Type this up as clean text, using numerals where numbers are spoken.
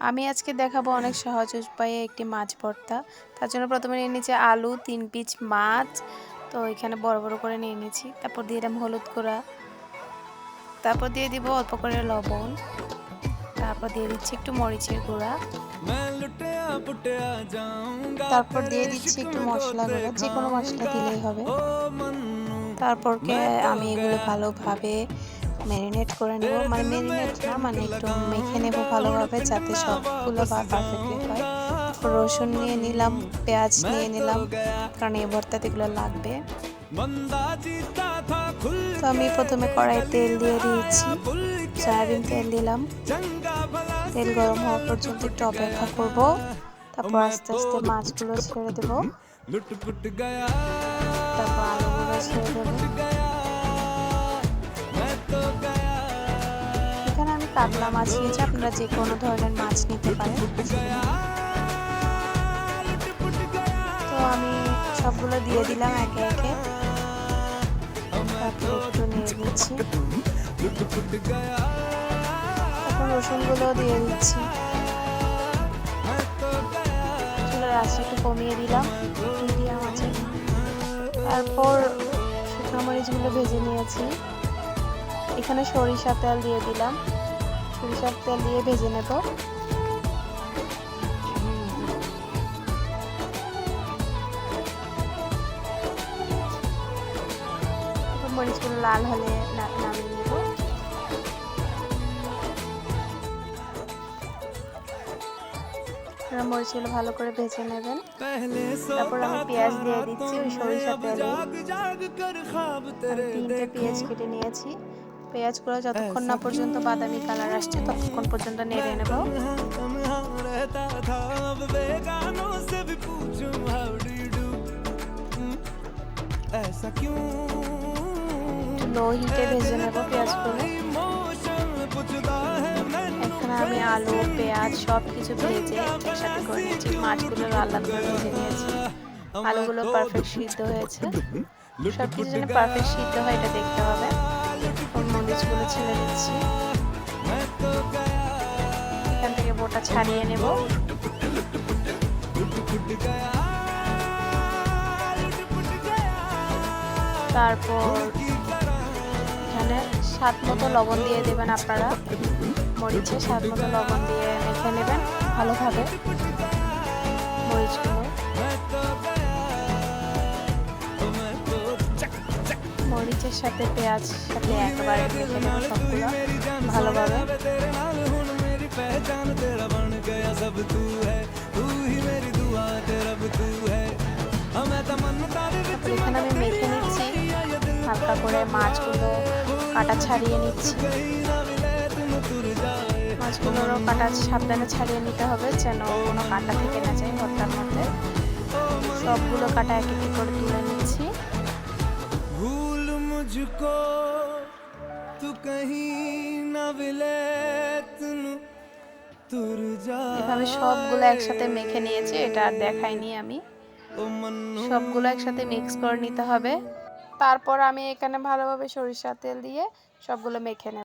আমি আজকে দেখাবো অনেক সহজ উপায়ে একটি মাছ ভর্তা। তার জন্য প্রথমে নিয়ে নিয়েছি আলু, 3 পিস মাছ। তো এখানে বড় বড় করে নিয়ে নিয়েছি। তারপর দিয়ে দিলাম হলুদ গুঁড়া, তারপর দিয়ে দিব অল্প করে লবণ, তারপর দিয়ে দিচ্ছি একটু মরিচের গুঁড়া, তারপর দিয়ে দিচ্ছি একটু মশলা গুঁড়া, যে কোনো মশলা দিলেই হবে। তারপরকে আমি এগুলো ভালোভাবে ম্যারিনেট করে নেব, মানে ম্যারিনেট না, মানে একটু মেখে নেব ভালোভাবে, যাতে সবগুলো পারফেক্টলি হয়। তারপর রসুন নিয়ে নিলাম, পেঁয়াজ নিয়ে নিলাম, কারণ এই ভর্তাতে এগুলো লাগবে। তো আমি প্রথমে কড়াইয়ে তেল দিয়ে দিয়েছি, সয়াবিন তেল দিলাম। তেল গরম হওয়া পর্যন্ত একটু অপেক্ষা করব। তারপর আস্তে আস্তে মাছগুলো ছেড়ে দেব, তারপর আলুগুলো ছেড়ে দেব। এখানে আমি কাতলা মাছ নিয়েছি, আপনারা যে কোনো ধরনের মাছ নিতে পারেন। তো আমি সবগুলো দিয়ে দিলাম একে একে, তারপর একটু নেড়ে দিচ্ছি, তারপর রসুনগুলো দিয়ে দিচ্ছি। চুলার আঁচটা একটু কমিয়ে দিলাম মিডিয়াম আছে। তারপর শুকনো মরিচগুলো ভেজে নিয়েছি। এখানে সরিষার তেল দিয়ে দিলাম, সরিষার তেল দিয়ে ভেজে নেব। মরিচগুলো লাল হলে নামিয়ে নেব। মরিচগুলো ভালো করে ভেজে নেবেন। তারপর আমি পেঁয়াজ দিয়ে দিচ্ছি ওই সরিষার তেলে। আমি 3টে পেঁয়াজ কেটে নিয়েছি। পেঁয়াজগুলো যতক্ষণ না পর্যন্ত বাদামি কালার আসছে ততক্ষণ পর্যন্ত নেড়ে নেব। লো হিটে ভেজে নেব পেঁয়াজগুলো। এখানে আমি আলু, পেঁয়াজ সব কিছু ভেজে একসাথে করে নিয়েছি। মাছগুলো লাল লাল করে ভেজে নিয়েছি। আলুগুলো পারফেক্ট সিদ্ধ হয়েছে। সব কিছু যেন পারফেক্ট সিদ্ধ হয় এটা দেখতে হবে। মরিচগুলো ছেড়ে দিচ্ছি, এখান থেকে বোটা ছাড়িয়ে নেব। তারপর এখানে স্বাদ মতো লবণ দিয়ে দেবেন আপনারা। মরিচে স্বাদ মতো লবণ দিয়ে মেখে নেবেন ভালোভাবে মরিচগুলো। মরিচের সাথে পেঁয়াজ সাথে একবারে মেখে নেব সবগুলো ভালোভাবে। এখানে আমি মেখে নিচ্ছি হালকা করে, মাছগুলো কাটা ছাড়িয়ে নিচ্ছি। মাছগুলোরও কাটা সাবধানে ছাড়িয়ে নিতে হবে, যেন কোনো কাটা থেকে না যায় ভর্তার মধ্যে। সবগুলো কাটা এক এক করে তুলে নিচ্ছি। এভাবে সবগুলো একসাথে মেখে নিয়েছি, এটা আর দেখাইনি আমি। সবগুলো একসাথে মিক্স করে নিতে হবে। তারপর আমি এখানে ভালোভাবে সরিষার তেল দিয়ে সবগুলো মেখে নেব।